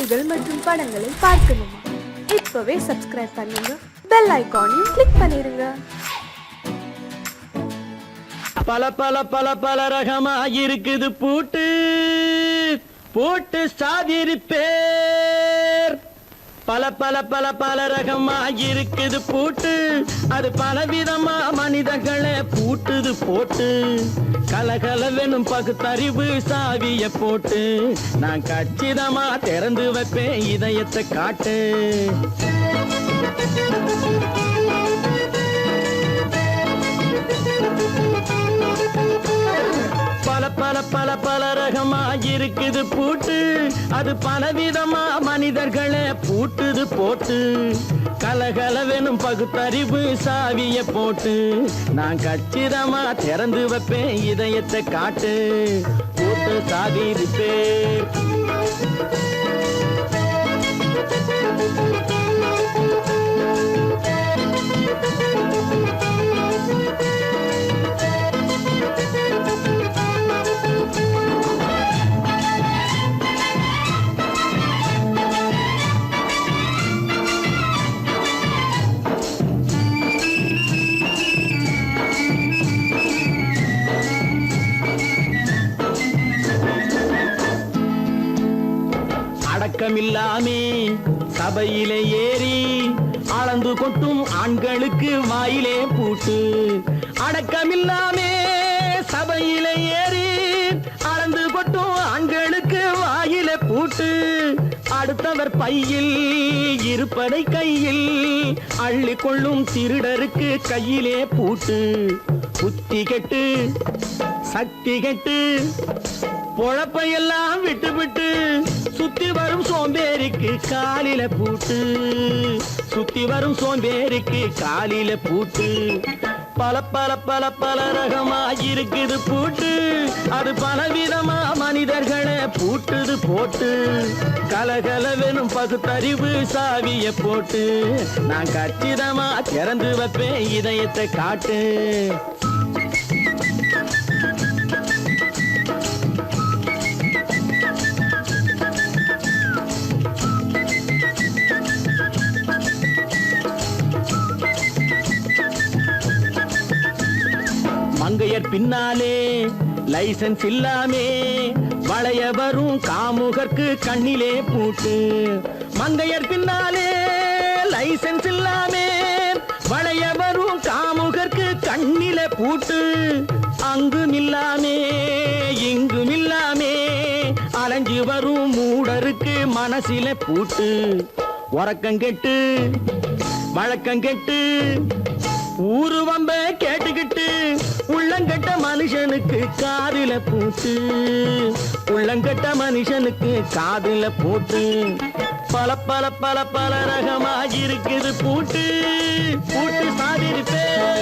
பாடல்கள் மற்றும் படங்களை பார்க்கணுமா? இப்பவே சப்ஸ்கிரைப் பண்ணுங்க, பெல் ஐகானையும் கிளிக் பண்ணிருங்க. பல பல பல பல ரகமா இருக்குது பூட்டு பூட்டு சாதிரி பேர். பல பல பல பல ரகமா இருக்குது பூட்டு, அது பலவிதமா மனிதர்களை பூட்டுது போட்டு. கலகலவெனும் பகுத்தறிவு சாவிய போட்டு, நான் கச்சிதமா திறந்து வைப்பேன் இதயத்தை காட்டு. பல பல பல பல ரகமா இருக்குது பூட்டு, அது பலவிதமா மனிதர்களை பூட்டுது போட்டு. கலகலவெனும் பகுத்தறிவு சாவிய போட்டு, நான் கச்சிதமா திறந்து வைப்பேன் இதயத்தை காட்டு. பூட்டு சாதிரி பேர். அடக்கமில்லாமே சபையிலே ஏறி அளந்து கொட்டும் ஆண்களுக்கு வாயிலே பூட்டு. அடக்கமில்லாமே சபையிலே ஏறி அளந்து கொட்டும் ஆண்களுக்கு வாயிலே பூட்டு. அடுத்தவர் பையில் இருப்பதை கையில் அள்ளி கொள்ளும் திருடருக்கு கையிலே பூட்டு. புத்தி கெட்டு சக்தி கெட்டு பொழப்பையெல்லாம் விட்டு விட்டு சுத்தி வரும் சோம்பேறிக்கு காலில பூட்டு. சுத்தி வரும் சோம்பேறிக்கு காலில பூட்டு. பல பல பல பல ரகமா இருக்குது பூட்டு, அது பலவிதமா மனிதர்களை பூட்டுது போட்டு. கலகலவெனும் பகுத்தறிவு சாவிய போட்டு, நான் கச்சிதமா திறந்து வைப்பேன் இதயத்தை காட்டு. மங்கையர் பின்னாலே லைசன்ஸ் இல்லாமே வளைய வரும் காமுகர்க்கு கண்ணிலே பூட்டு. மங்கையர் பின்னாலே லைசன்ஸ் இல்லாமே வளைய வரும் காமுகர்க்கு கண்ணிலே பூட்டு. அங்கும் இல்லாமே இங்கும் இல்லாமே அலைஞ்சு வரும் மூடருக்கு மனசிலே பூட்டு. உறக்கம் கெட்டு வழக்கம் கெட்டு ஊரு வம்ப கேட்டுக்கிட்டு உள்ளங்கட்ட மனுஷனுக்கு காதில பூட்டு. உள்ளங்கட்ட மனுஷனுக்கு காதில பூட்டு. பல பல பல பல ரகமா இருக்குது பூட்டு பூட்டு சாதிரி பேர்.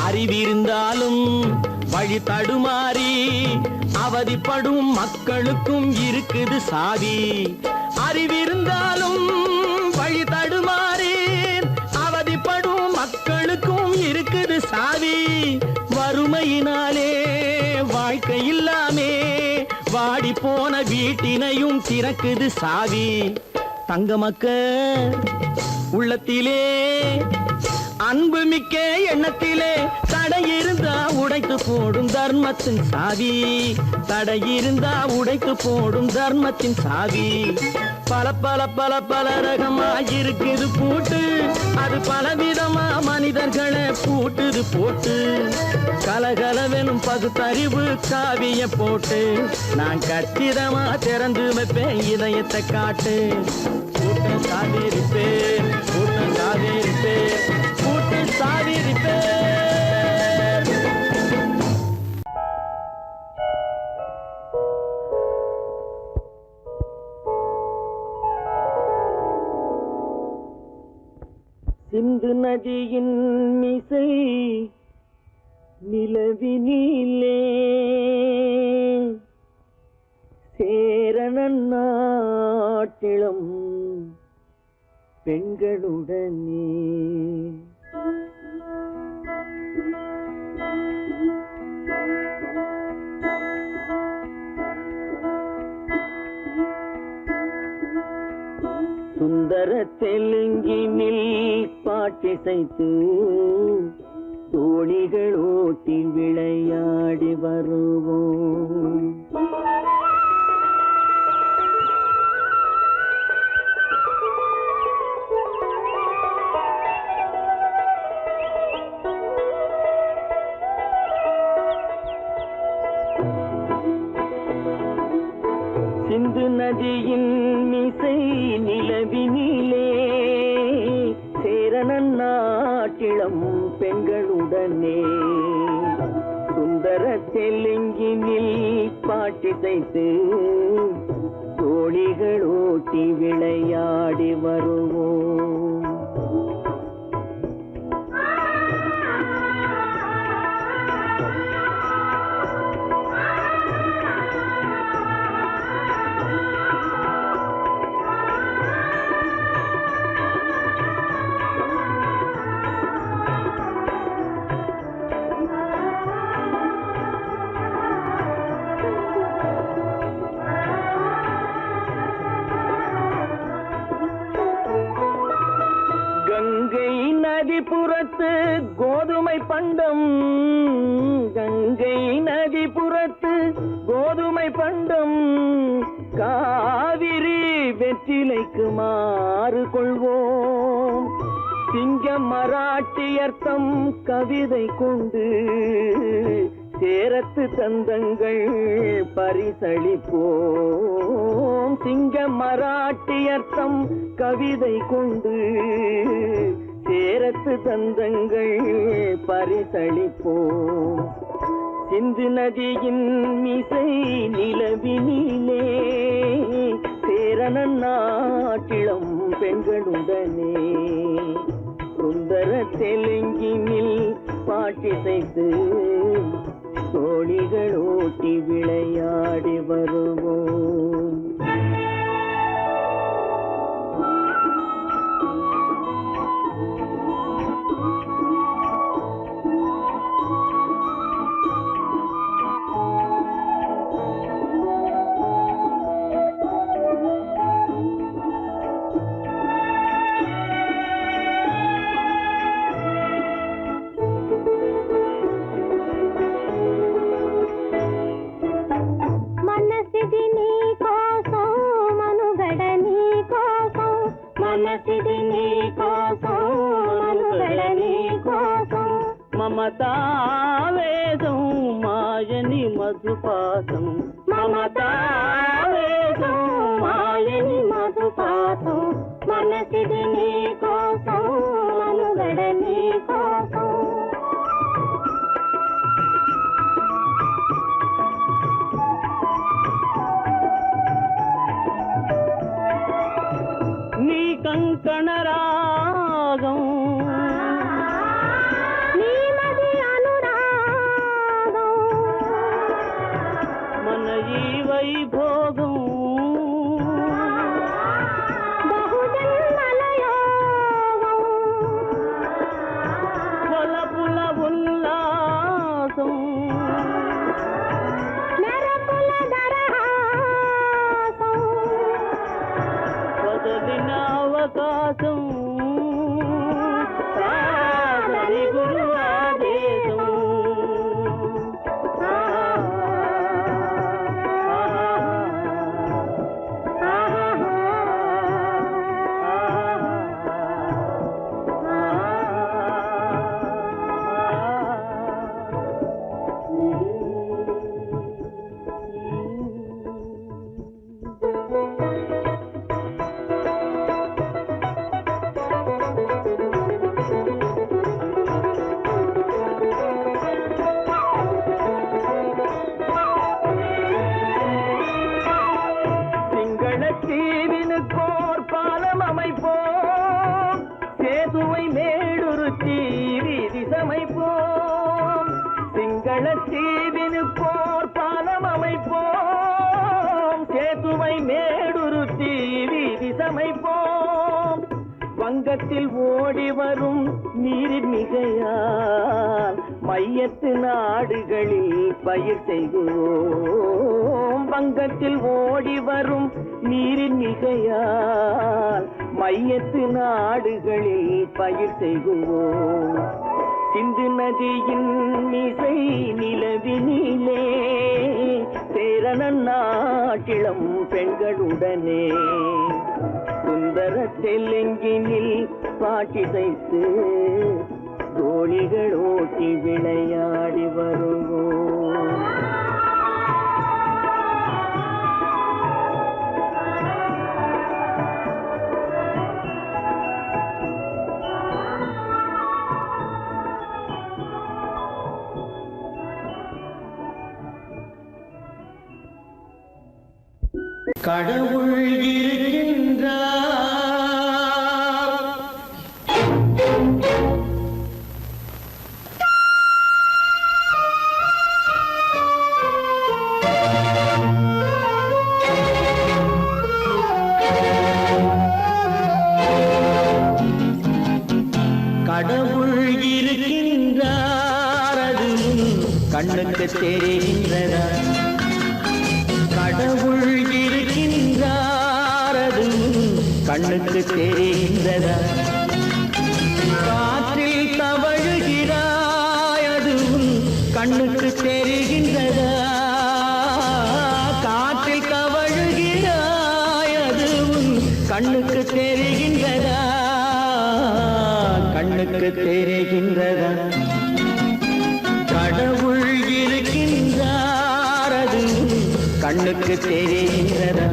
அறிவிருந்தாலும் வழி தடுமாறி அவதிப்படும் மக்களுக்கும் இருக்குது சாவி. அறிவிருந்தாலும் வழி தடுமாறி அவதிப்படும் மக்களுக்கும் இருக்குது சாவி. வறுமையினாலே வாழ்க்கை இல்லாமே வாடி போன வீட்டினையும் திறக்குது சாவி. தங்க மக்க உள்ளத்திலே அன்பு மிக்க எண்ணத்திலே தடை இருந்தா உடைத்து போடும் தர்மத்தின் சாவி. தடை இருந்தா உடைத்து போடும் தர்மத்தின் சாவி. பல பல பல பல ரகமா இருக்குது பூட்டு, அது பலவிதமா மனிதர்களை பூட்டுது போட்டு. கலகலவெனும் பகுத்தறிவு சாவிய போட்டு, நான் கச்சிதமா திறந்து வைப்பேன் இதயத்தை காட்டு. பூட்டு சாதிரி பேர், பூட்டு சாதிரி பேர், பூட்டு சாதிரி பேர். சிந்து நதியின் மிசை நிலவினிலே சேரணன் நாட்டிளம் பெண்களுடனே சுந்தர தெலுங்கினில் பாட்டிசைத்து தோணிகள் ஓட்டி விளையாடி வருவோம். சிந்து நதியின் மிசை நிலவினிலே சேரணன் நாட்டிளம் பெண்களுடனே சுந்தர தெலுங்கினில் பாட்டிசைத்து தோணிகள் ஓட்டி விளையாடி வருவோம். கங்கை நதிபுறத்து கோதுமை பண்டம், கங்கை நதிபுறத்து கோதுமை பண்டம், காவிரி வெற்றிலைக்கு மாறு கொள்வோம். சிங்கம் மராட்டியர்த்தம் கவிதை கொண்டு சேரத்து தந்தங்கள் பரிசளிப்போம். சிங்கம் மராட்டியர்த்தம் கவிதை கொண்டு சேரத்து தந்தங்கள் பரிசளிப்போம். சிந்து நதியின் மிசை நிலவினிலே சேரணன் நாட்டிளம் பெண்களுடனே சுந்தர தெலுங்கினில் பாட்டிசைத்து தோணிகள் ஓட்டி விளையாடி வருவோம். మమతావేదం మాయని మధుపాతం, మమతావేదం మాయని మధుపాతం, మనసిది నీ కోసం మనుగడ నీ కోసం. నీ కంకణ రాగం వైభోగం బహుజన్మలయోగం వలపుల ఉల్లాసం మెరపుల దరహాసం వదలిన అవకాశం సాగరి గురు ఆదేశం. தீவினுக்கோர் பாலம் அமைப்போம், சேதுவை மே மேடுருத்தி வீதி சமைப்போம். வங்கத்தில் ஓடி வரும் நீரின் மிகையால் மையத்து நாடுகளில் பயிர் செய்கிறோம். வங்கத்தில் ஓடி வரும் நீரின் மிகையால் மையத்து நாடுகளில் பயிர் செய்கிறோம். சிந்து நதியின் இசை நிலவினிலே சேரணன் நாட்டிளம் பெண்களுடனே சுந்தர தெலுங்கினில் பாட்டிசைத்து தோழிகள் ஓட்டி விளையாடி வருவோம். கடவுள் இருக்கின்றார். கடவுள் இருக்கின்றார், அது கண்ணுக்கு தெரிகின்றதா? கடவுள் இருக்கின்றார், அது கண்ணுக்கு தெரிகின்றதா? காற்றில் தவழுகிறாய், அது கண்ணுக்கு தெரிகின்றதா? காற்றில் தவழுகிறாய், அது கண்ணுக்கு தெரிகின்றதா? கண்ணுக்கு தெரிகின்றதா? கடவுள் இருக்கின்றார், அது கண்ணுக்கு தெரிகின்றதா?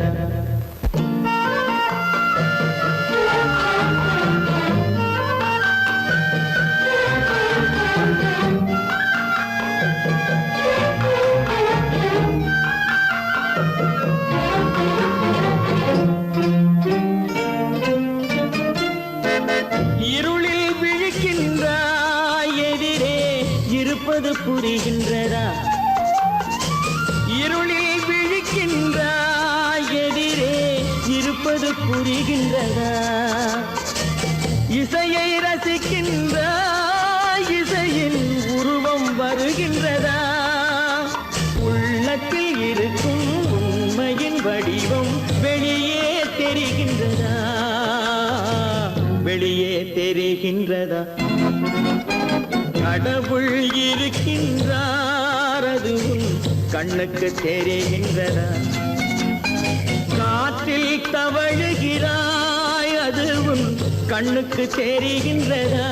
இருளில் விழிக்கின்றாய், எதிரே இருப்பது புரிகின்றதா? இருளில் விழிக்கின்றாய், எதிரே இருப்பது புரிகின்றதா? இசையை ரசிக்கின்றாய், இசையின் உருவம் வருகின்றதா? உள்ளத்தில் இருக்கும் உண்மையின் வடிவம் வெளியே தெரிகின்றதா? வெளியே தெரிகின்றதா? கடவுள் இருக்கின்றார், அது கண்ணுக்கு தெரிகின்றதா? காற்றில் தவழுகிறாய், அது கண்ணுக்கு தெரிகின்றதா?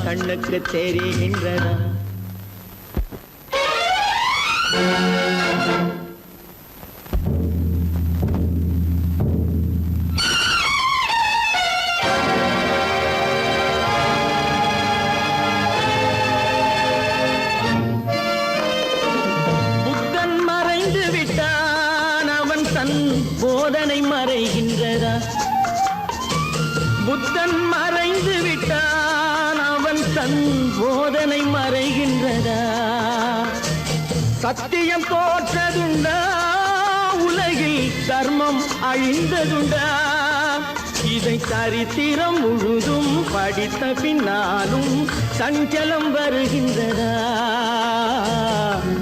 கண்ணுக்கு தெரிகின்றதா? புத்தன் மறைந்து விட்டான், அவன் தன் போதனை மறைகின்றதா? புத்தன் மறைந்து விட்டான், அவன் தன் போதனை மறைகின்றதா? சத்தியம் தோற்றதுண்டா? உலகில் தர்மம் அழிந்ததுண்டா? இதை சரித்திரம் முழுதும் படித்த பின்னாலும் சஞ்சலம் வருகின்றதா?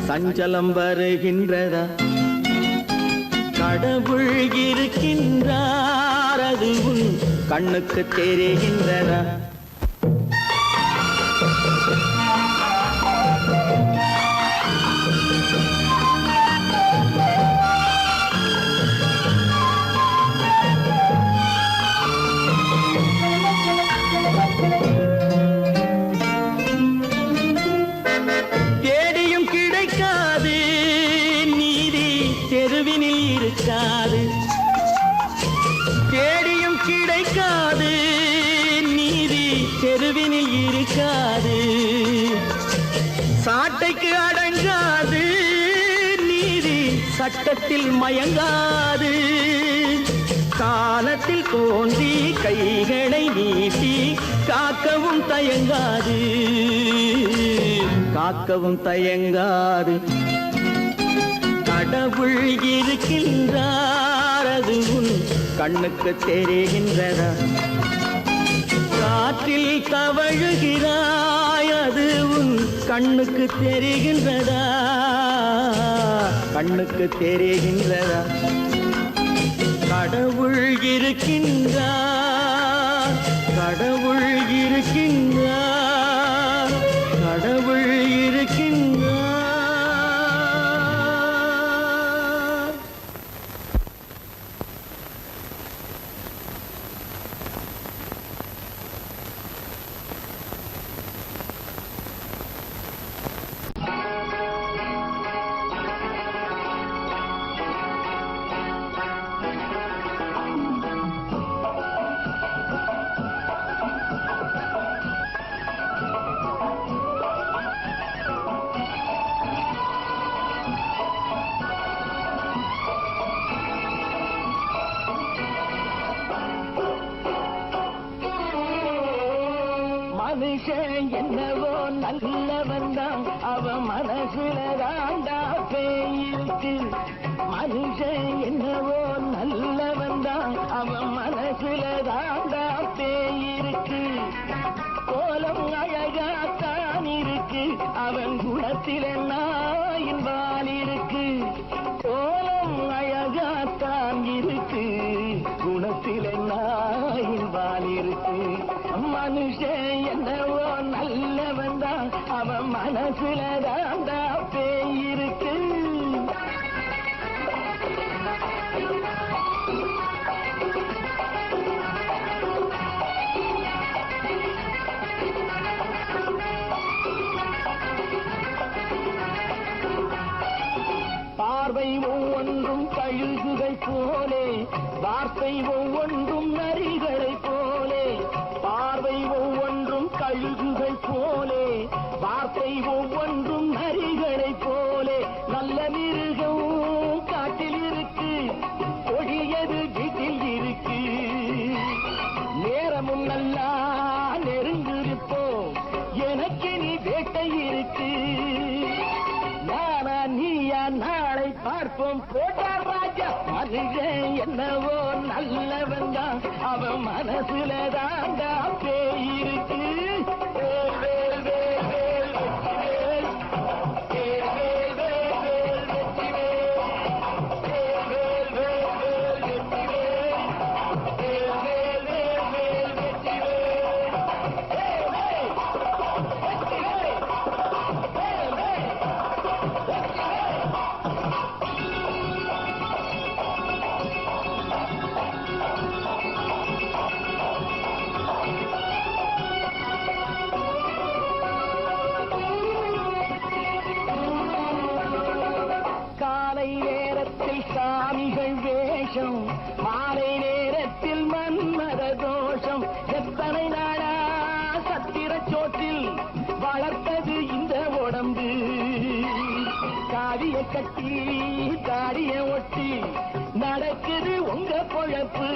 சஞ்சலம் வருகின்றதா? கடவுள் இருக்கின்றார், அது கண்ணுக்கு தெரிகின்றதா? தேடியும் கிடைக்காது நீதி, தெருவினில் இருக்காது. தேடியும் கிடைக்காது நீதி, தெருவினில் இருக்காது. சாட்டைக்கு அடங்காது நீதி, சட்டத்தில் மயங்காது. காலத்தில் தோன்றி கைகளை நீட்டி காக்கவும் தயங்காது, காக்கவும் தயங்காது. கடவுள் இருக்கின்றார் அது உன் கண்ணுக்கு தெரிகின்றதா? காற்றில் தவழுகிறாய் அது உன் கண்ணுக்கு தெரிகின்றதா? கண்ணுக்கு தெரிகின்றதா? கடவுள் இருக்கின்றார், கடவுள் இருக்கின்றார், கடவுள் இருக்கின்றார். மனுஷன் என்னவோ நல்லவன் தான், அவன் மனசுல தாண்டா பேயிருக்கு. மனுஷன் என்னவோ நல்லவன் தான், அவன் மனசுல தாண்டா பேயிருக்கு. கோலம் அழகாத்தான் இருக்கு, அவன் குணத்தில நாயின் வால் இருக்கு. கோலம் அழகாத்தான் இருக்கு, குணத்தில நாயின் வால் இருக்கு. மனுஷன் என்னவோ நல்லவன் தான், அவன் மனசுல தாண்டா பேயிருக்கு. பார்வை ஒவ்வொன்றும் கழுகுகை போலே, வார்த்தை ஒவ்வொன்றும் நரிகளை போலே. பார்வை ஒவ்வொன்றும் கழுகுகை போலே, வார்த்தை ஒவ்வொன்றும் நரிகளை போலே. நல்ல மிருகம் காட்டில் இருக்கு, கொடியது வீட்டில் இருக்கு. நேரமும் நல்லா நெருங்கிருப்போம், எனக்கு நீ வேட்டை இருக்கு. நானா நீயா நாளை பார்ப்போம், போட்டார் ராஜா. மனுஷன் என்னவோ நல்லவன் தான், அவன் மனசுல தாண்டா பேயிருக்கு. சாமிகள் வேஷம், மாலை நேரத்தில் மன்மத தோஷம். எத்தனை நாளா சத்திர சோட்டில் வளர்த்தது இந்த உடம்பு. காவிய கட்டி தாடிய ஒட்டி நடக்குது உங்க பொழப்பு.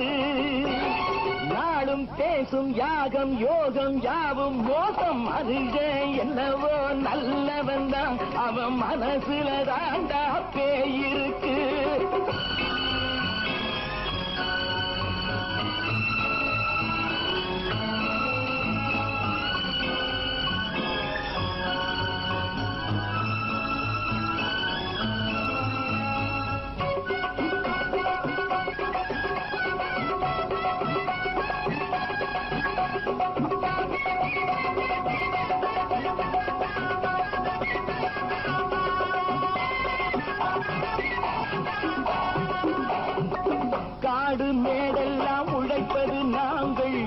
நாளும் பேசும் யாகம் யோகம் யாவும் மோசம். மனுஷன் என்னவோ நல்லவன் தான், அவன் மனசுல தாண்டா பேயிருக்கு. காடு மேடெல்லாம் உழைப்பது நாங்கள்,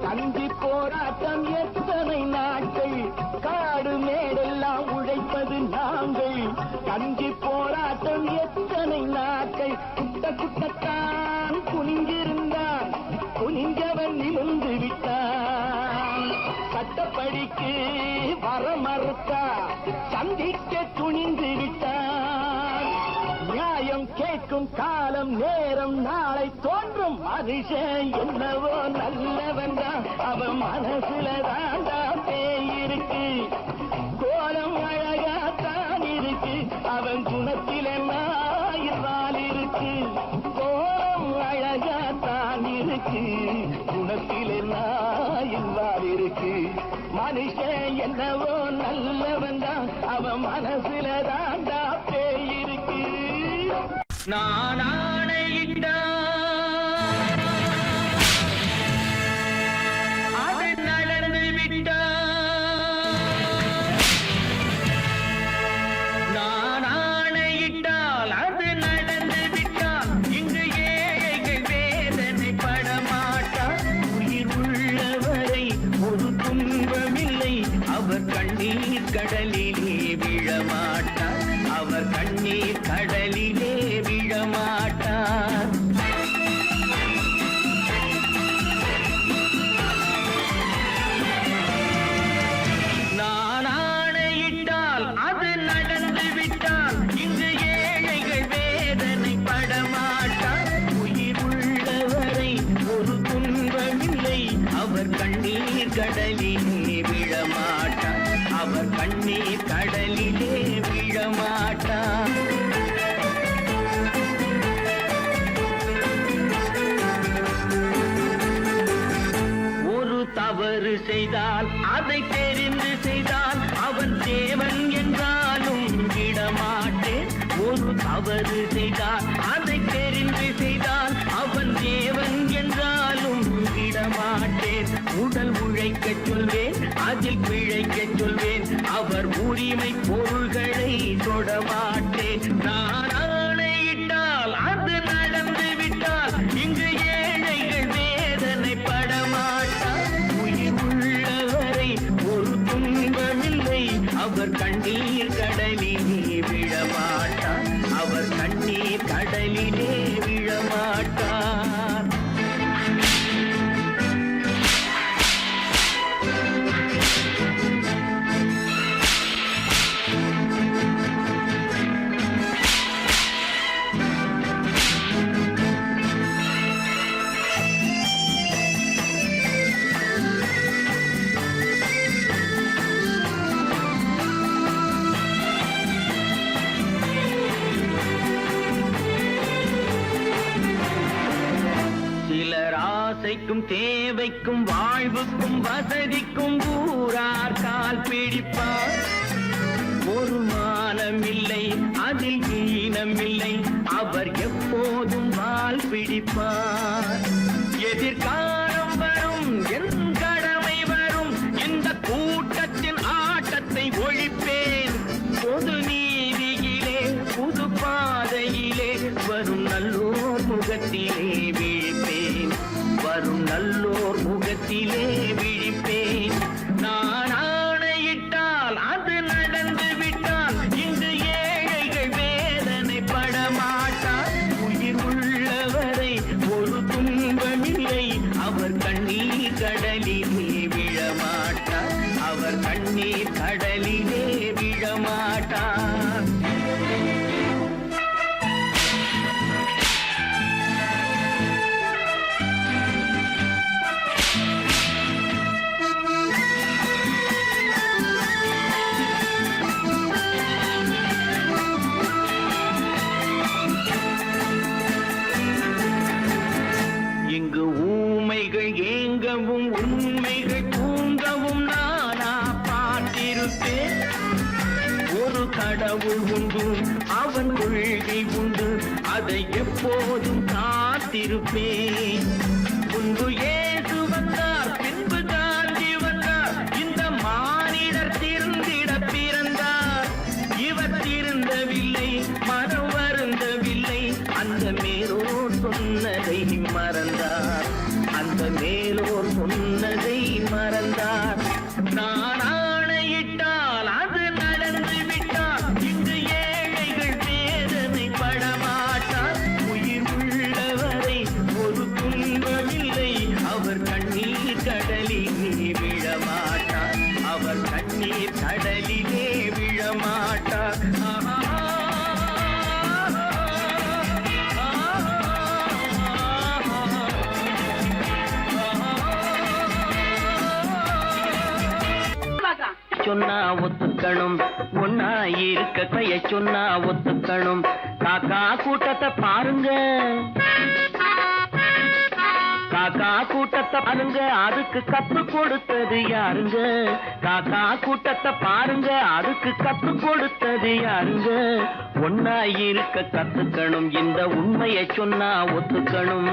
கஞ்சி போராட்டம் எத்தனை நாட்கள். காடு மேடெல்லாம் உழைப்பது நாங்கள், கஞ்சி போராட்டம் எத்தனை நாட்கள். குட்ட குட்டத்தான் குனிஞ்சிருந்தான், குனிஞ்சவன் நிமிர்ந்து விட்டான். சட்டப்படிக்கு வர மறுத்தா, சந்திக்க துணிந்து விட்டான். நியாயம் கேட்கும் காலம் நேரம் நாளை தோன்றும். மனுஷன் என்னவோ நல்லவன் தான், அவன் மனசுல தாண்டா பேயிருக்கு. கோலம் அழகாத்தான் இருக்கு, அவன் குணத்தில நாய் இருக்கு, குணத்திலே நாயின் வால் இருக்கு. மனுஷன் என்னவோ நல்லவன் தான், அவன் மனசுல தாண்டா பேய் இருக்கு. நான் ஆணையிட்டா அது நடந்து விட்டா, நான் ஆணையிட்டால் அது நடந்து விட்டால் இங்கு ஏழைகள் வேதனை படமாட்டார். உயிர் உள்ளவரை ஒரு துன்பமில்லை, அவர் கண்ணீர் கடலிலே விழமாட்டார், அவர் கண்ணீர் கடலிலே விழமாட்டார். நான் ஆணையிட்டால் அது நடந்து விட்டால் இங்கு ஏழைகள் வேதனை படமாட்டார். உயிர் உள்ளவரை ஒரு துன்பமில்லை, அவர் கண்ணீர் கடலிலே விழமாட்டார், அவர் கண்ணீர் கடலிலே விழமாட்டார். ஒரு தவறு செய்தால் அதை தெரிந்து செய்தால் அவன் தேவன் என்றாலும் விடமாட்டேன். ஒரு தவறு செய்தால் அதை தெரிந்து செய்தால் அவன் தேவன் என்றாலும் விடமாட்டேன். உடல் உழைக்கச் சொல்வேன், அதில் பிழைக்கச் சொல்வேன், அவர் உரிமை பொருள்களை தொடமாட்டேன். நான் ஆணையிட்டால் அது நடந்து விட்டால் இங்கு ஏழைகள் வேதனை படமாட்டார். உயிர் உள்ளவரை ஒரு துன்பமில்லை, அவர் கண்ணீர் கடலிலே விழமாட்டார், அவர் கண்ணீர் கடலிலே விழமாட்டார். சிலர் ஆசைக்கும் தேவைக்கும் வாழ்வுக்கும் வசதிக்கும் ஊரார் கால் பிடிப்பார். ஒரு மானமில்லை, அதில் ஈனமில்லை, அவர் எப்போதும் வால் பிடிப்பார். எதிர்காலம் வரும், என் கடமை வரும், இந்த கூட்டத்தின் ஆட்டத்தை ஒழிப்பேன். பொது நீதியிலே புது பாதையிலே வரும் நல்லோர் முகத்திலே விழிப்பேன், வரும் நல்லோர் முகத்திலே விழிப்பேன். நான் ஆணையிட்டால் அது நடந்து விட்டால் இங்கு ஏழைகள் வேதனை படமாட்டார். உயிர் உள்ளவரை ஒரு துன்பமில்லை, அவர் கண்ணீர் கடலிலே விழமாட்டார், அவர் கண்ணீர் கடலிலே விழமாட்டார். இங்கு ஊமைகள் ஏங்கவும் உண்மைகள் தூங்கவும் நானா பார்த்திருப்பேன். ஒரு கடவுள் உண்டு, அவன் கொள்கை உண்டு, அதை எப்போதும் காத்திருப்பேன். முன்பு இயேசு வந்தார், பின்பு காந்தி வந்தார், இந்த மானிடர் திருந்திட பிறந்தார். இவர் திருந்தவில்லை, மனம் வருந்தவில்லை, அந்த மேலோர் சொன்னதை மறந்தார், அந்த மேலோர் சொன்னதை மறந்தார். நான் ஆணையிட்டால் அது நடந்து விட்டால் இங்கு ஏழைகள் வேதனை படமாட்டார். உயிர் உள்ளவரை ஒரு துன்பமில்லை, அவர் கண்ணீர் கடலிலே விழமாட்டார், அவர் கண்ணீர் கடலிலே விழமாட்டார். சொன்னா ஒத்துக்கணும், ஒன்னா இருக்க கைய சொன்னா காக்கா கூட்டத்தை பாருங்க அதுக்கு கத்து கொடுத்தது யாருங்க? காக்கா கூட்டத்தை பாருங்க அதுக்கு கத்து கொடுத்தது யாருங்க? ஒன்னா இருக்க கத்துக்கணும், இந்த உண்மையை சொன்னா ஒத்துக்கணும்.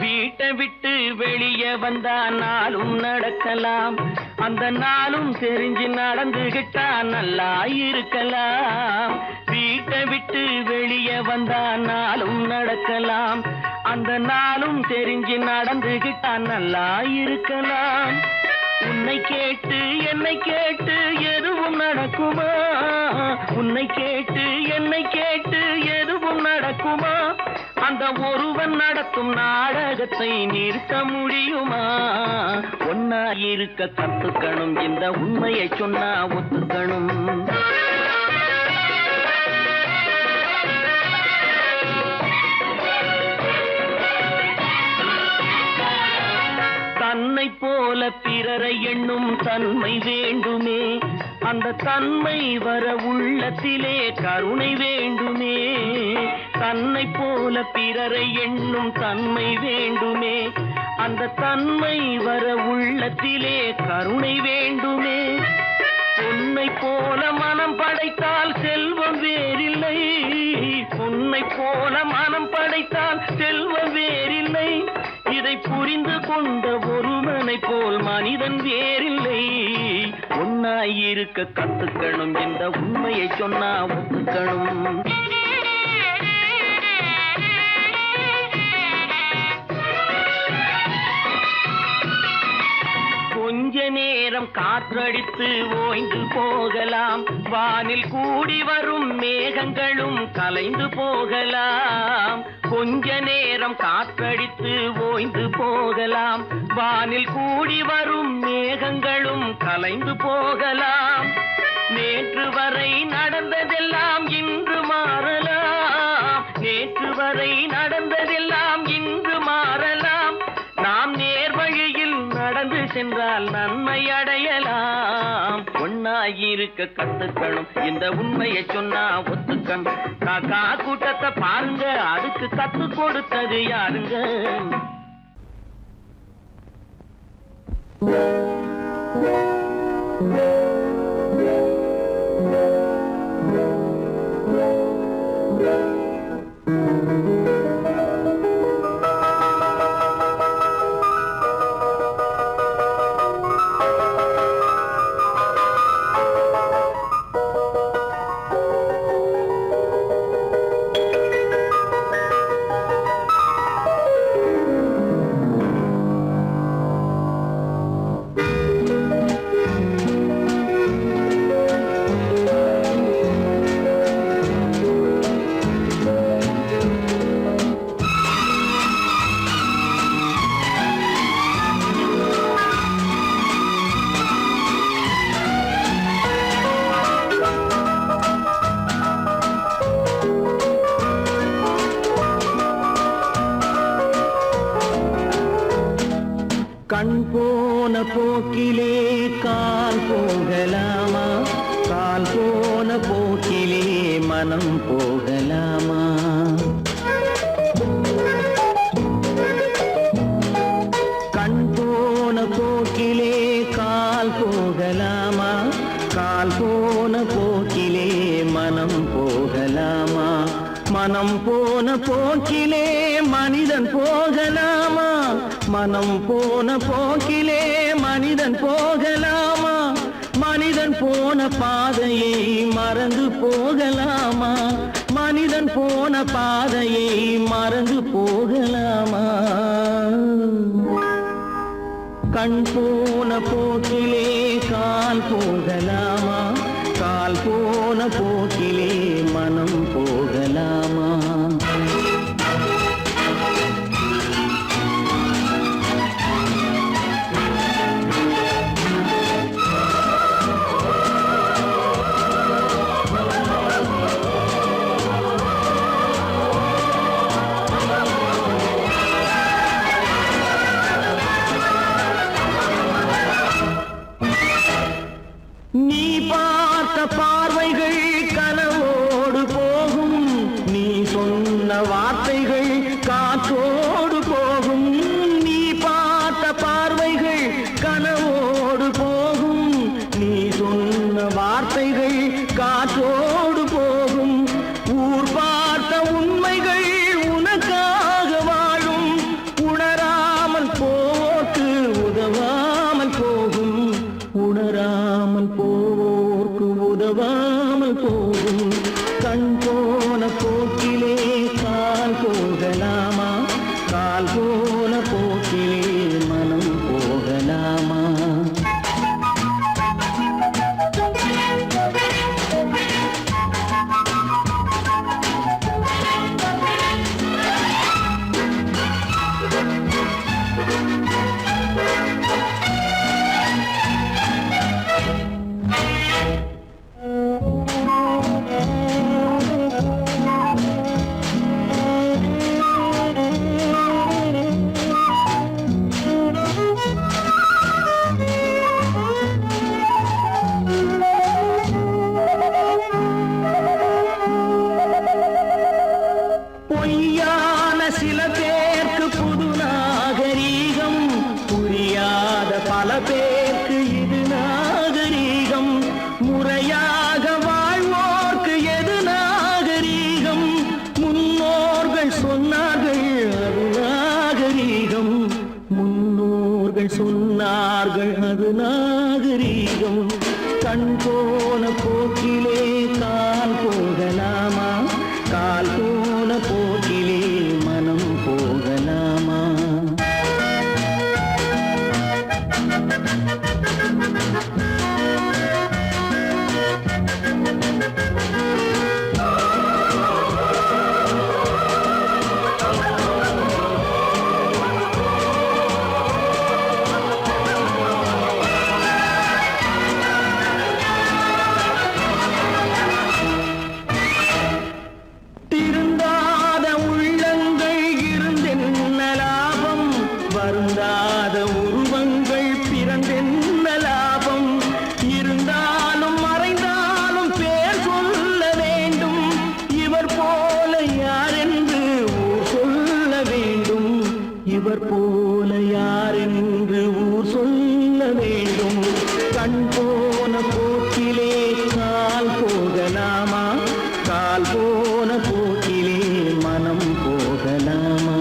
வீட்டை விட்டு வெளியே வந்தா நாளும் நடக்கலாம், அந்த நாளும் தெரிஞ்சு நடந்துகிட்டா நல்லா இருக்கலாம். வீட்டை விட்டு வெளியே வந்தா நாளும் நடக்கலாம், அந்த நாளும் தெரிஞ்சு நடந்துகிட்டா நல்லா இருக்கலாம். உன்னை கேட்டு என்னை கேட்டு எதுவும் நடக்குமா? உன்னை கேட்டு என்னை கேட்டு எதுவும் நடக்குமா? அந்த ஒருவன் நடத்தும் நாடகத்தை நிறுத்த முடியுமா? ஒன்னா இருக்க கத்துக்கணும், இந்த உண்மையை சொன்னா ஒத்துக்கணும். தன்னை போல பிறரை எண்ணும் தன்மை வேண்டுமே, அந்த தன்மை வர உள்ளத்திலே கருணை வேண்டுமே. தன்னை போல பிறரை எண்ணும் தன்மை வேண்டுமே, அந்த தன்மை வர உள்ளத்திலே கருணை வேண்டுமே. பொன்னை போல மனம் படைத்தால் செல்வம் வேறில்லை, பொன்னை போல மனம் படைத்தால் செல்வம் வேறில்லை. இதை புரிந்து கொண்ட ஒருவனை போல் மனிதன் வேறில்லை. ஒன்னாயிருக்க கத்துக்கணும், இந்த உண்மையை சொன்னா ஒத்துக்கணும். கொஞ்ச நேரம் காற்றடித்து ஓய்ந்து போகலாம், வானில் கூடி வரும் மேகங்களும் கலைந்து போகலாம். கொஞ்ச நேரம் காற்றடித்து ஓய்ந்து போகலாம், வானில் கூடி வரும் மேகங்களும் கலைந்து போகலாம். நேற்று வரை நடந்ததெல்லாம் இன்று மாறலாம், நேற்று வரை நடந்ததெல்லாம் இன்று மாறலாம். நாம் நேர்வழியில் நடந்து சென்றால் நன்மை அடையலாம். ஒன்னாயிருக்க கத்துக்கணும், இந்த உண்மையை சொன்னா ஒத்துக்கணும். காக்கா கூட்டத்தை பாருங்க அதுக்கு கத்து கொடுத்தது யாருங்க? கண் போன போக்கிலே கால் போகலாமா, கால் போன போக்கிலே மனம் போகலாமா? கண் போன போக்கிலே கால் போகலாமா, கால் போன போக்கிலே மனம் போகலாமா? மனம் போன போக்கிலே மனிதன் போகலாமா? மனம் போன போக்கிலே மனிதன் போகலாமா? மனிதன் போன பாதையை மறந்து போகலாமா? மனிதன் போன பாதையை மறந்து போகலாமா? கண் போன போக்கிலே கால் போகலாமா, கால் போன போக்கிலே மனம் போகலாமா? பல பேருக்கு இது நாகரீகம், முறையாக வாழ்வோர்க்கு எது நாகரீகம்? முன்னோர்கள் சொன்னார்கள் அது நாகரீகம், முன்னோர்கள் சொன்னார்கள் அது நாகரீகம். கண் போன போக்கிலே கால் போகலாமா, கால் போன போக்கிலே மனம் போகலாமா? இவர் போல யார் என்று ஊர் சொல்ல வேண்டும். கண் போன போக்கிலே கால் போகலாமா, கால் போன போக்கிலே மனம் போகலாமா?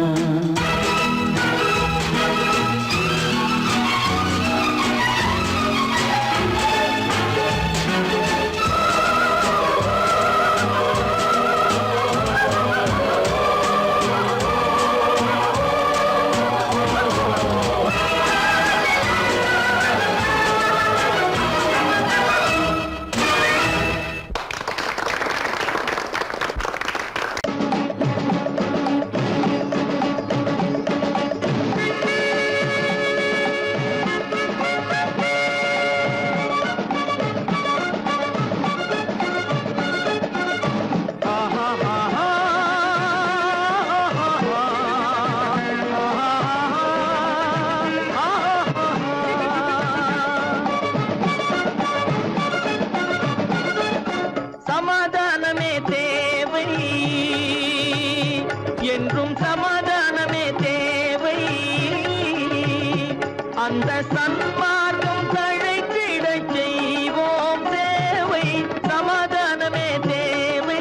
சமாதானமே தேவை என்றும் சமாதானமே தேவை. அந்த சன்மார்க்கம் தழைத்திடச் செய்வோம் சேவை. சமாதானமே தேவை.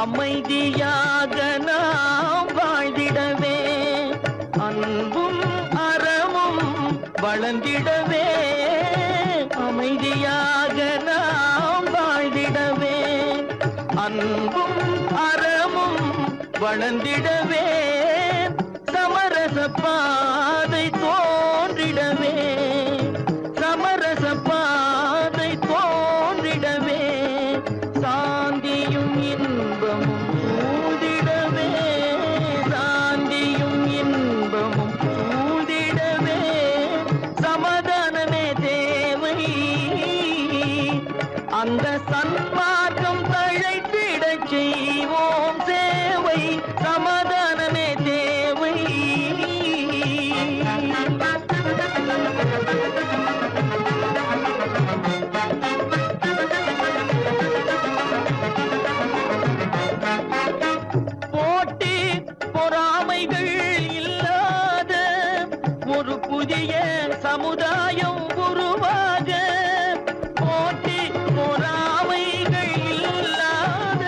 அமைதியாக நாம் வாழ்ந்திடவே, அன்பும் அறமும் வளர்ந்திடவே. அமைதியாக நாம் வாழ்ந்திடவே, அன்பும் அறமும் வளர்ந்திடவே. சமரச பாதை தோன்றிடவே, சமரச பாதை தோன்றிடவே. சாந்தியும் இன்பமும் சூழ்ந்திடவே, சாந்தியும் இன்பமும் சூழ்ந்திடவே. சமாதானமே தேவை. அந்த சன்மார்க்கம் தழைத்திடச் செய்வோம் சேவை. சமாதானமே தேவை. போட்டி பொறாமைகள் இல்லாத ஒரு புதிய சமுதாயம் உருவாக. போட்டி பொறாமைகள் இல்லாத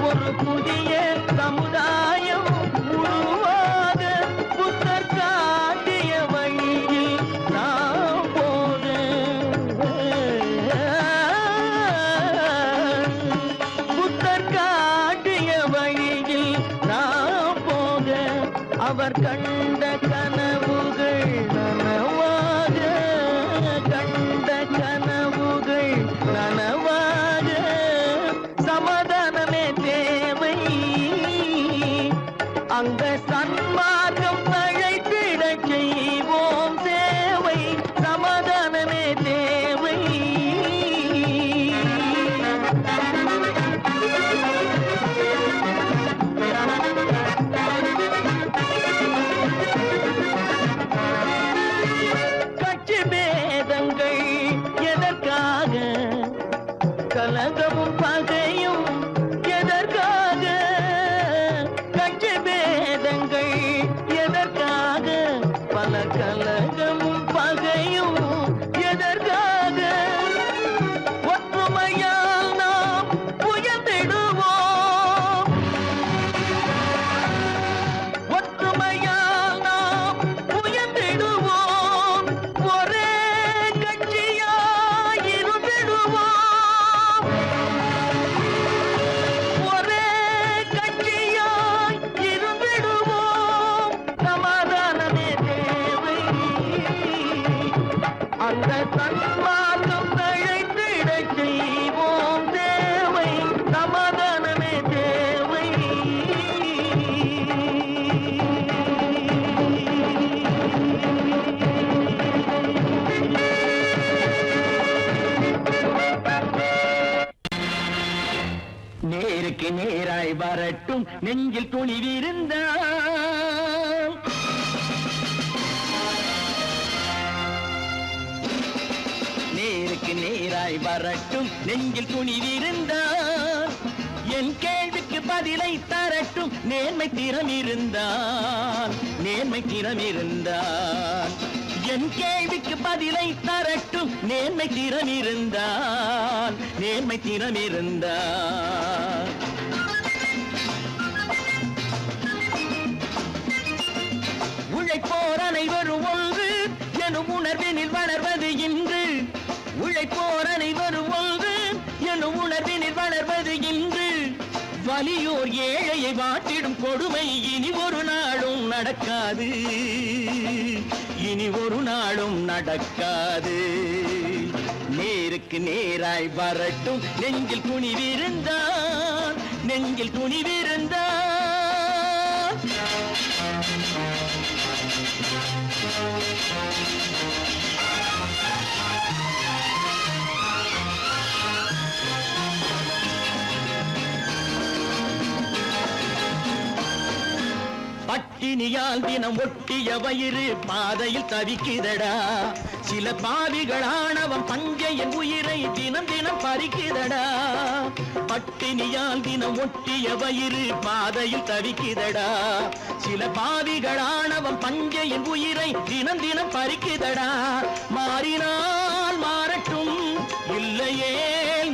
ஒரு புதிய சமுதாயம் உருவாக. புத்தர் காட்டிய வழியில் நாம் போக, புத்தர் காட்டிய வழியில் நாம் போக. அவர் கண்ட கனவுகள் நனவாக, கண்ட கனவுகள் நனவாக. சமாதானமே தேவை. அங்க சன்மார்க்கம் தழைத்திடச் செய்வோம் சேவை. சமாதானமே தேவை. கலகமும் பகையும் எதற்காக? கட்சி பேதங்கள் எதற்காக? பல கலகமும் பகையும் எதற்காக? ஒற்றுமையால் நாம் உயர்ந்திடுவோம். ஒற்றுமையால் நாம் உயர்ந்திடுவோம். ஒரே கட்சியாய் இருந்திடுவோம். ஒரே கட்சியாய் இருந்திடுவோம். சமாதானமே தேவை. அந்த சன்மார்க்கம் தழைத்திடச் செய்வோம் தேவை. சமாதானமே தேவை. நேருக்கு நேராய் வரட்டும் நெஞ்சில் துணிவிருந்தால். நேருக்கு நேராய் வரட்டும் நெஞ்சில் துணிவிருந்தால். என் கேள்விக்கு பதிலை தரட்டும் நேர்மை திறம் இருந்தால். நேர்மை திறம் இருந்தால். என் கேள்விக்கு பதிலை தரட்டும் நேர்மை திறம் இருந்தால். நேர்மை திறம் இருந்தால். உழைப்போர் அனைவரும் ஒன்று எனும் உணர்வினில் வளர்வது இன்று. உழைப்போர் அனைவரும் ஒன்று எனும் உணர்வினில் வளர்வது இன்று. வலியோர் ஏழையை வாட்டிடும் கொடுமை இனி ஒரு நாளும் நடக்காது. இனி ஒரு நாளும் நடக்காது. நேருக்கு நேராய் வரட்டும் நெஞ்சில் துணிவிருந்தால். நெஞ்சில் துணிவிருந்தால். பட்டினியால் தினம் ஒட்டிய வயிறு பாதையில் தவிக்குதடா. சில பாவிகள் ஆணவம் பஞ்சையின் உயிரை தினம் தினம் பறிக்குதடா. பட்டினியால் தினம் ஒட்டிய வயிறு பாதையில் தவிக்குதடா. சில பாவிகள் ஆணவம் பஞ்சையின் உயிரை தினம் தினம் பறிக்குதடா. மாறினால் மாறட்டும் இல்லையே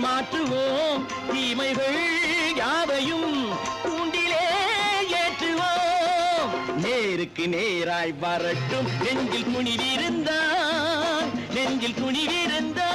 மாற்றுவோம். தீமைகள் யாவையும் தூண்டிலே ஏற்றுவோம். நேருக்கு நேராய் வரட்டும் நெஞ்சில் துணிவிருந்தால். நெஞ்சில் துணிவிருந்தால்.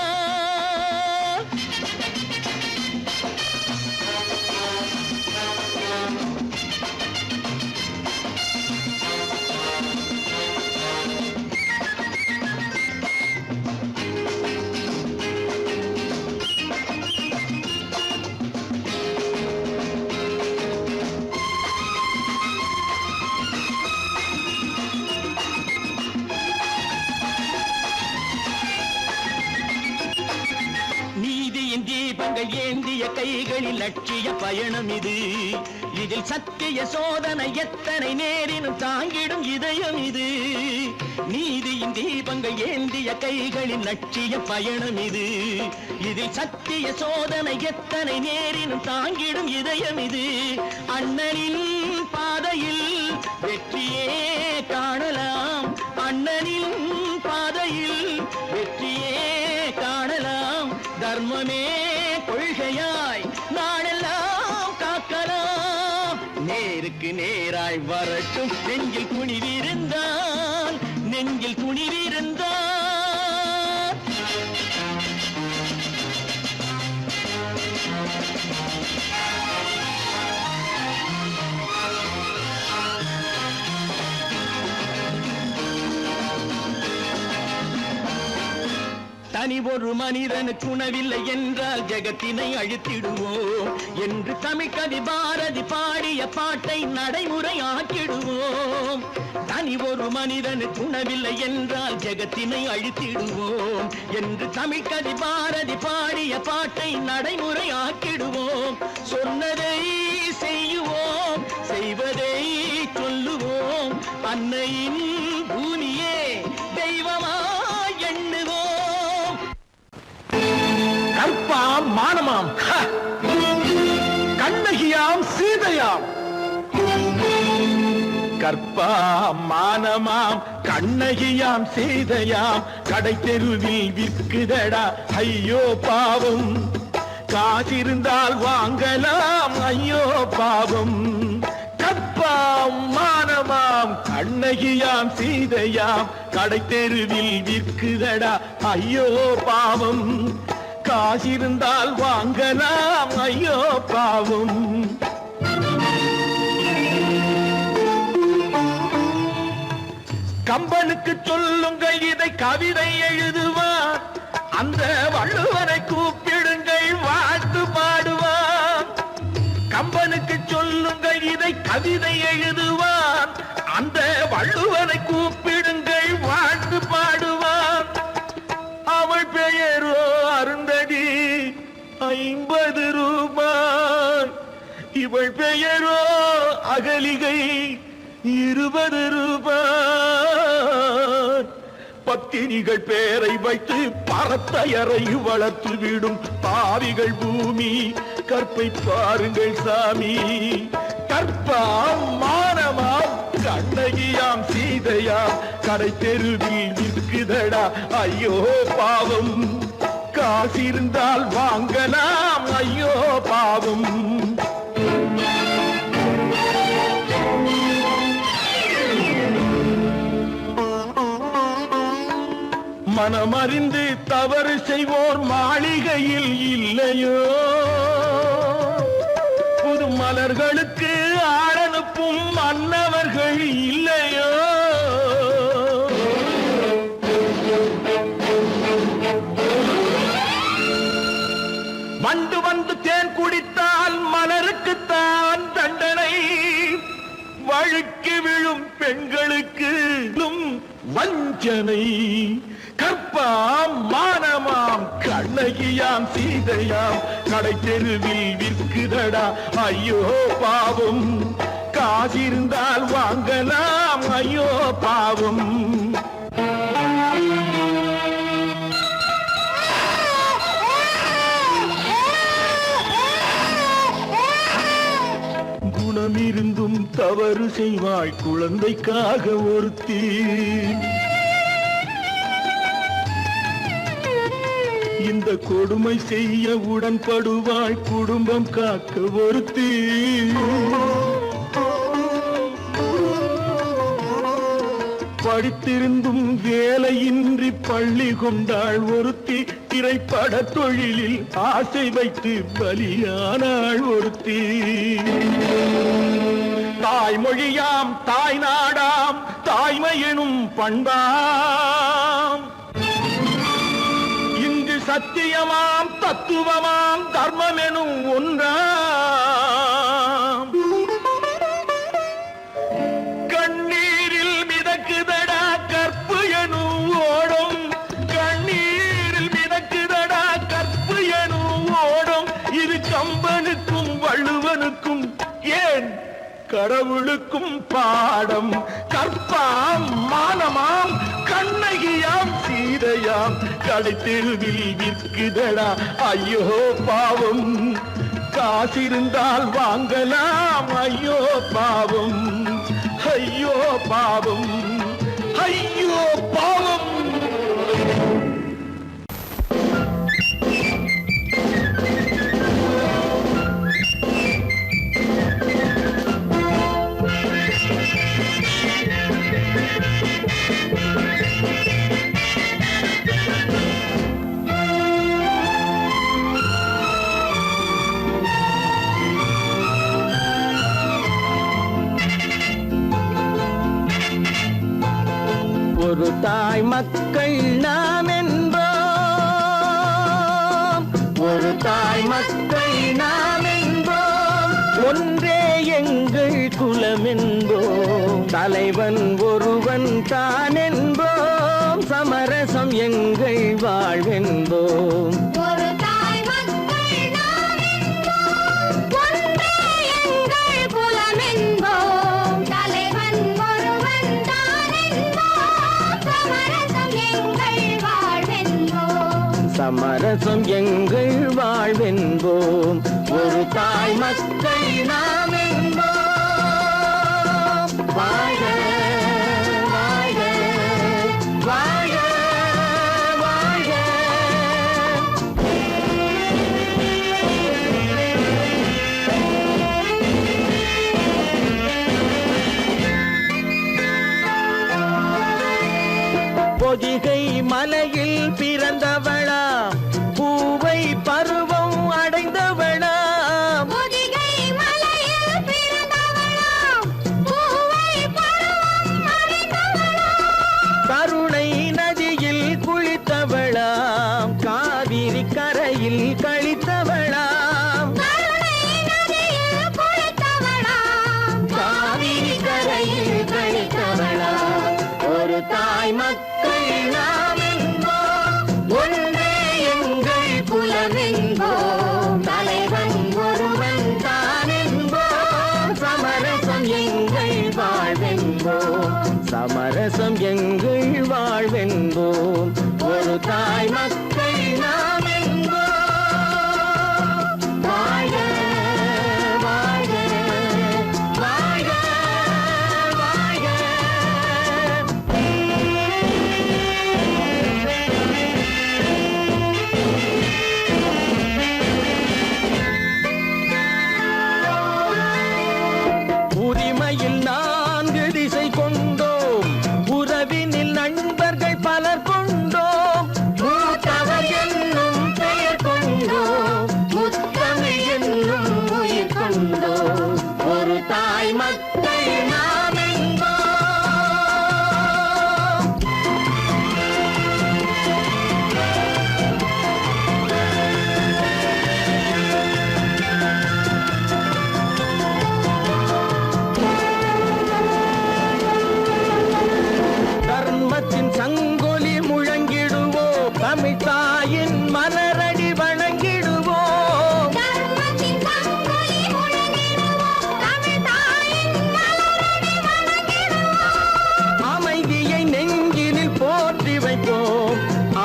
தீபங்கள் ஏந்திய கைகளில் லட்சிய பயணம் இது. இதில் சத்திய சோதனை எத்தனை நேரினும் தாங்கிடும் இதயம் இது. நீதியின் தீபங்கள் ஏந்திய கைகளில் லட்சிய பயணம் இது. இதில் சத்திய சோதனை எத்தனை நேரினும் தாங்கிடும் இதயம் இது. அண்ணனின் பாதையில் வெற்றியே காணலாம். அண்ணனின் பாதையில் வெற்றியே காணலாம். தர்மமே கொள்கையாய் நாளெல்லாம் காக்கலாம். நேருக்கு நேராய் வரட்டும் நெஞ்சில் துணிவிருந்தால். நெஞ்சில் துணிவிருந்தால். தனி ஒரு மனிதனுக்கு உணவில்லை என்றால் ஜெகத்தினை அழித்திடுவோம் என்று தமிழ் கவி பாரதி பாடிய பாட்டை நடைமுறையாக்கிடுவோம். தனி ஒரு மனிதனுக்கு உணவில்லை என்றால் ஜெகத்தினை அழித்திடுவோம் என்று தமிழ் கவி பாரதி பாடிய பாட்டை நடைமுறையாக்கிடுவோம். சொன்னதை செய்யுவோம், செய்வதை சொல்லுவோம். அன்னையின் பூமியே தெய்வமா எண்ணுவோம். கற்பாம் மானமாம் கண்ணகியாம் சீதையாம் கற்பாம் மானமாம் கண்ணகியாம் சீதையாம் கடை தெருவில் விற்குதடா ஐயோ பாவம் காசிருந்தால் வாங்கலாம் ஐயோ பாவம் கற்பாம் மானமாம் கண்ணகியாம் சீதையாம் கடை தெருவில் விற்குதடா ஐயோ பாவம் காசிருந்தால் வாங்கலாம் ஐயோ பாவம் கம்பனுக்கு சொல்லுங்கள் இதை கவிதை எழுதுவான் அந்த வள்ளுவனை கூப்பிடுங்கள் வாழ்த்து பாடுவான் கம்பனுக்கு சொல்லுங்கள் இதை கவிதை எழுதுவான் அந்த வள்ளுவனை கூப்பிடுங்கள் வாழ்த்து பாடுவான் அவள் பெயரோ அருந்ததி 50 ரூபாய் இவள் பெயரோ அகலிகை 20 ரூபாய் பத்தினிகள் பேரை வைத்து பரத்தையறை வளர்த்து விடும் பாவிகள் பூமி கற்பை பாருங்கள் சாமி கற்பாம் மானமாம் கண்ணகியாம் சீதையாம் கடை தெருவில் விற்குதடா ஐயோ பாவம் காசிருந்தால் வாங்கலாம் ஐயோ பாவம் மனமறிந்து தவறு செய்வோர் மாளிகையில் இல்லையோ புது மலர்களுக்கு ஆளனுப்பும் மன்னவர்கள் இல்லையோ வண்டு வந்து தேன் குடித்தால் மலருக்குத்தான் தண்டனை வழுக்கி விழும் பெண்களுக்கு வஞ்சனை கற்பாம் மானமாம் கண்ணகியாம் சீதையாம் கடை தெருவில் விற்குதடா ஐயோ பாவம் காசிருந்தால் வாங்கலாம் ஐயோ பாவம் குணமிருந்தும் தவறு செய்வாய் குழந்தைக்காக ஒருத்தி இந்த கொடுமை செய்ய உடன்படுவாய் குடும்பம் காக்க ஒருத்தி படித்திருந்தும் வேலையின்றி பள்ளி கொண்டாள் ஒருத்தி திரைப்பட தொழிலில் ஆசை வைத்து பலியானாள் ஒருத்தி தாய்மொழியாம் தாய் நாடாம் தாய்மையெனும் பண்பாம் இங்கு சத்தியமாம் தத்துவமாம் தர்மமெனும் ஒன்றாம் கண்ணீரில் மிதக்குதடா கற்பு எனும் ஓடும் கண்ணீரில் மிதக்குதடா கற்பு எனும் ஓடும் இது கம்பனுக்கும் வள்ளுவனுக்கும் ஏன் கடவுளுக்கும் பாடம் கற்பாம் மானமாம் கண்ணகியாம் சீதையாம் கடை தெருவில் விற்குதடா ஐயோ பாவம் காசிருந்தால் வாங்கலாம் ஐயோ பாவம் ஐயோ பாவம் ஐயோ பாவம் ஒரு தாய் மக்கள் நாம் என்போம் ஒரு தாய் மக்கள் நாம் என்போம் ஒன்றே எங்கள் குலம் என்போம் தலைவன் ஒருவன் தான் என்போம் சமரசம் எங்கள் வாழ்வென்போம் சமரசம் எங்கள் வாழ்வென்போம். ஒரு தாய் மக்கள் நாம் என்போம். வாழ்க வாழ்க வாழ்க வாழ்க. பொதிகை மலையில் பிறந்தவளா, பூவை பருவம் அடைந்தவளா, பொதிகை மலையில் பிறந்தவளா, பூவை பருவம் அடைந்தவளா, கருணை நதியில் குளித்தவளா, காவிரி கரையில் கழித்தவளா, கருணை நதியில் குளித்தவளா, காவிரி கரையில் கழித்தவளா. ஒரு தாய் மக்கள் நாம் என்போம். ஒன்றே எங்கள் குலமென்போம். தலைவன் ஒருவன் தான் என்போம். சமரசம் எங்கள் வாழ்வென்போம். சமரசம் எங்கள் வாழ்வென்போம். ஒரு தாய் மக்கள் நாம் என்போம். வாழ்க வாழ்க வாழ்க வாழ்க. உரிமையில் 4 திசை கொண்டோம். உறவினில் நண்பர்கள் பலர் கொண்டோம். மூத்தவர் என்னும் பெயர் கொண்டோம். முத்தமிழ் என்னும் உயிர் கொண்டோம். ஒரு தாய் மக்கள் நாம் என்போம். தர்மத்தின் சங்கொலி முழங்கிடுவோம். தமிழ் தாயின் மலரடி வணங்கிடுவோம். தர்மத்தின் சங்கொலி முழங்கிடுவோம். தமிழ் தாயின் மலரடி வணங்கிடுவோம். அமைதியை நெஞ்சினில் போற்றி வைப்போம்.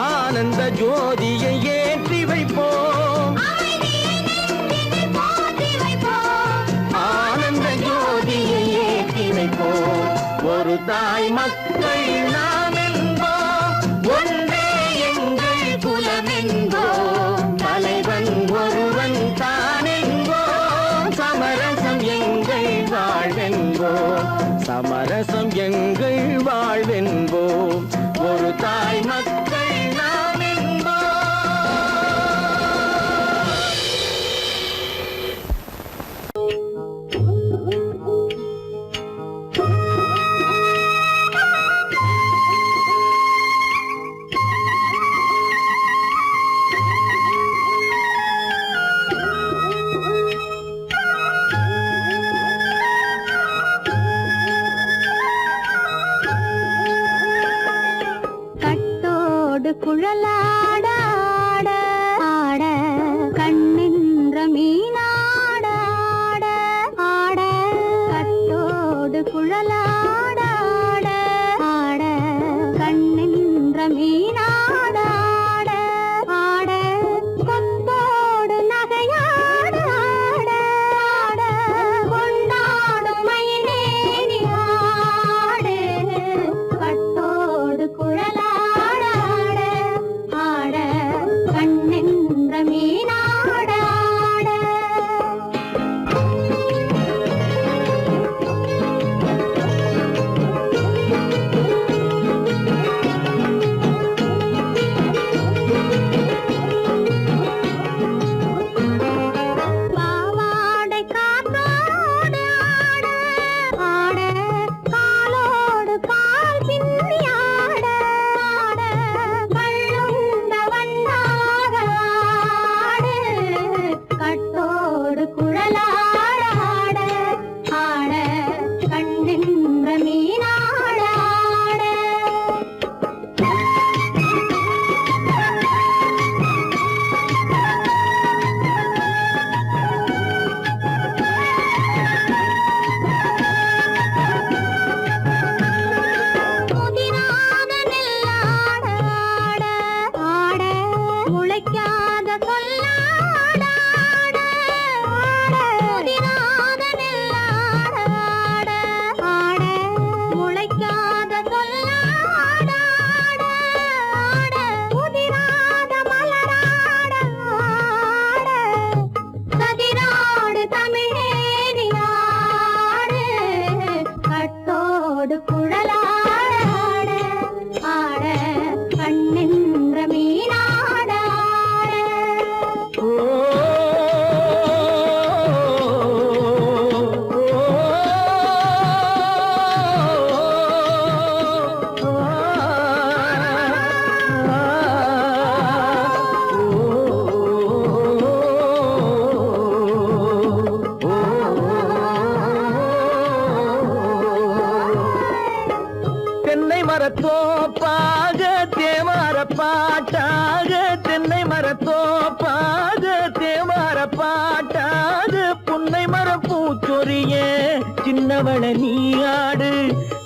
ஆனந்த ஜோதியை ஏற்றி வைப்போம். அமைதியை நெஞ்சினில் போற்றி வைப்போம். ஆனந்த ஜோதியை ஏற்றி வைப்போம். ஒரு தாய் மக்கள் நாம் என்போம். ஒன்றே எங்கள் குலமென்போம். தலைவன் ஒருவன் தான் என்போம். சமரசம் எங்கள் வாழ்வென்போம். சமரசம் எங்கள் வாழ்வென்போம். ஒரு தாய் மக்கள் நாம் என்போம். சொல்லாட முதிராத நெல்லாட முளைக்காத சொல்லாட முதிராத மலராட கதிராடு தமிழேனியாடு கட்டோடு குழலாட ஆட கண்ணின்ற மீனாட தென்னை மரத்தோப்பாக தேமார பாட்டாக தென்னை மரத்தோப்பாக தேமார பாட்டாக புன்னை மர பூச்சொரிய சின்னவள நீயாடு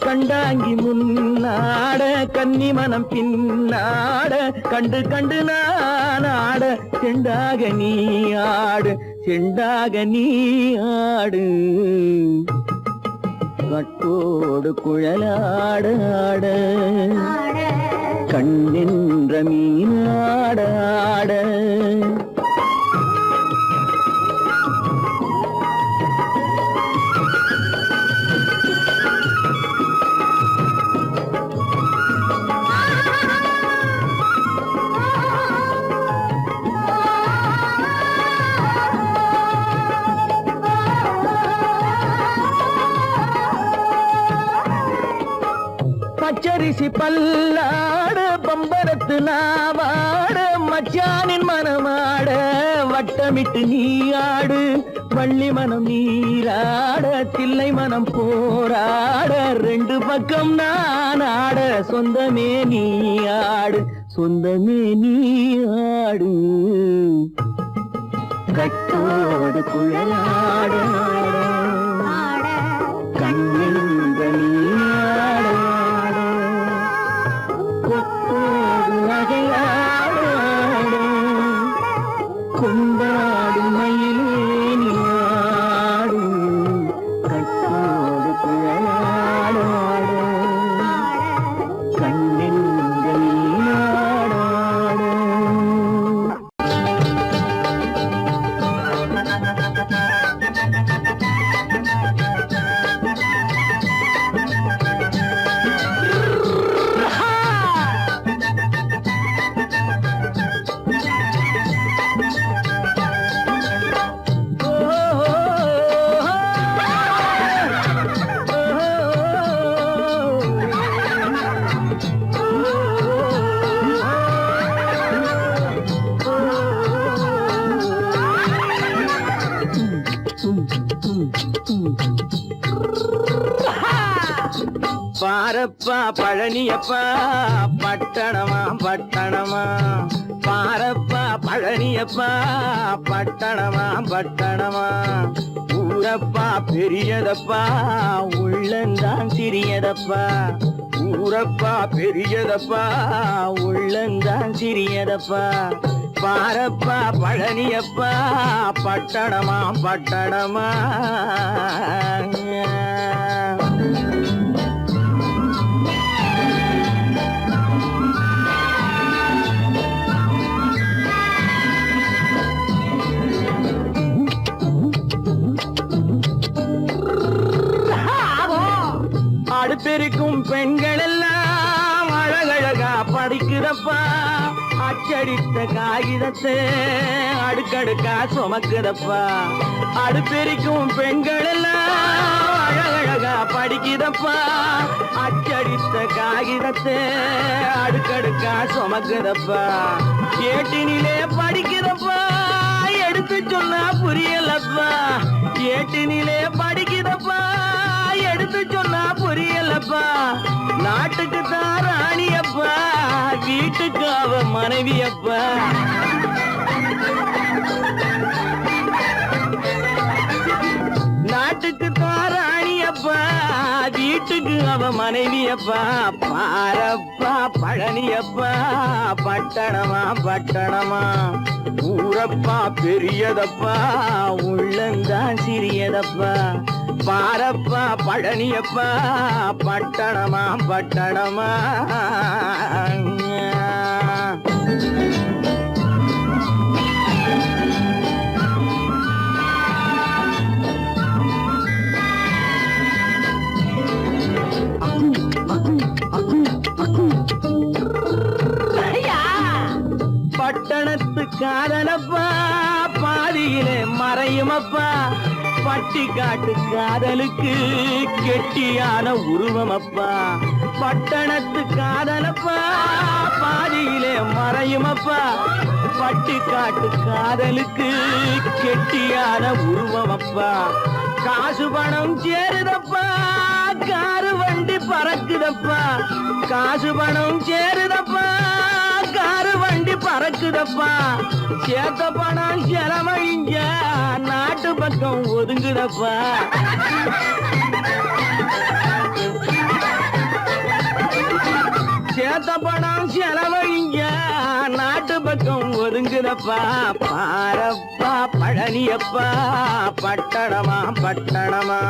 கண்டாங்கி முன்னாட கன்னி மனம் பின்னாட கண்டு கண்டு நானாட செண்டாக நீயாடு செண்டாக நீயாடு கட்டோடு குழலாட கண்ணின்ற மீனாட பச்சரிசி பல்லாட பம்பரத்து நாவாட மச்சானின் மனமாட வட்டமிட்டு நீயாடு வள்ளி மனம் நீராட தில்லை மனம் போராட ரெண்டு பக்கம் நான் ஆட சொந்தமே நீயாடு சொந்தமே நீயாடு கட்டோடு குழலாட கண்ணின்ற நீயாட கொண்டாடு மயிலேனியாடு கட்டோடு குழலாட கண்ணின்ற நீயாட பாரப்பா பழனியப்பா பட்டணமா பட்டணமா பாரப்பா பழனியப்பா பட்டணமா பட்டணமா ஊரப்பா பெரியதப்பா உள்ளந்தான் சிறியதப்பா ஊரப்பா பெரியதப்பா உள்ளந்தான் சிறியதப்பா பாரப்பா பழனியப்பா பட்டணமா பட்டணமா அடுப்பெருக்கும் பெண்கள் எல்லாம் அழகழகா படிக்கிறப்பா அச்சடித்த காகிதத்தை அடுக்கடுக்கா சுமக்குதப்பா அடுப்பெருக்கும் பெண்கள் எல்லாம் அழகழகா படிக்கிறப்பா அச்சடித்த காகிதத்தை அடுக்கடுக்கா சுமக்குதப்பா ஏட்டினிலே படிக்கிறப்பா எடுத்து சொன்னா புரியலப்பா ஏட்டினிலே படிக்கிறப்பா எடுத்து சொன்னா புரியலப்பா நாட்டுக்கு தான் ராணியப்பா வீட்டுக்கு அவ மனைவியப்பா நாட்டுக்கு தான் ராணியப்பா வீட்டுக்கு அவ மனைவியப்பா பாரப்பா பழனியப்பா பட்டணமா பட்டணமா ஊரப்பா பெரியதப்பா உள்ளந்தான் சிறியதப்பா பாரப்பா பழனியப்பா பட்டணமா பட்டணமா பட்டணத்து காதலப்பா பாதியிலே மறையுமப்பா பட்டி காட்டு காதலுக்கு கெட்டியான உருவமப்பா பட்டணத்து காதலப்பா பாதியிலே மறையுமப்பா பட்டி காட்டு காதலுக்கு கெட்டியான உருவமப்பா காசு பணம் சேருதப்பா காரு வண்டி பறக்குதப்பா காசு பணம் சேருதப்பா காரு வண்டி பறக்குதப்பா சேத்த பணம் செலவழிஞ்ச நாட்டு பக்கம் ஒதுங்குதப்பா சேத்த பணம் செலவழிஞ்ச நாட்டு பக்கம் ஒதுங்குதப்பா பாரப்பா பழனியப்பா பட்டணமா பட்டணமா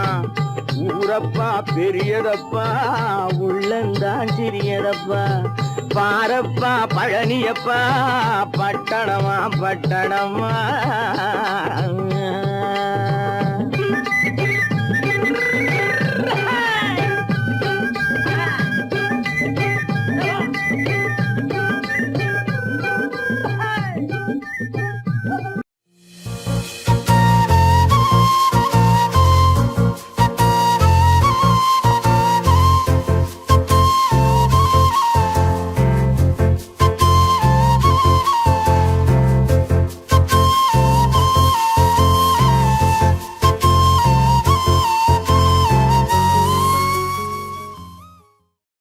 ஊரப்பா பெரியதப்பா உள்ளந்தான் சிறியதப்பா பாரப்பா பழனியப்பா பட்டணமா பட்டணமா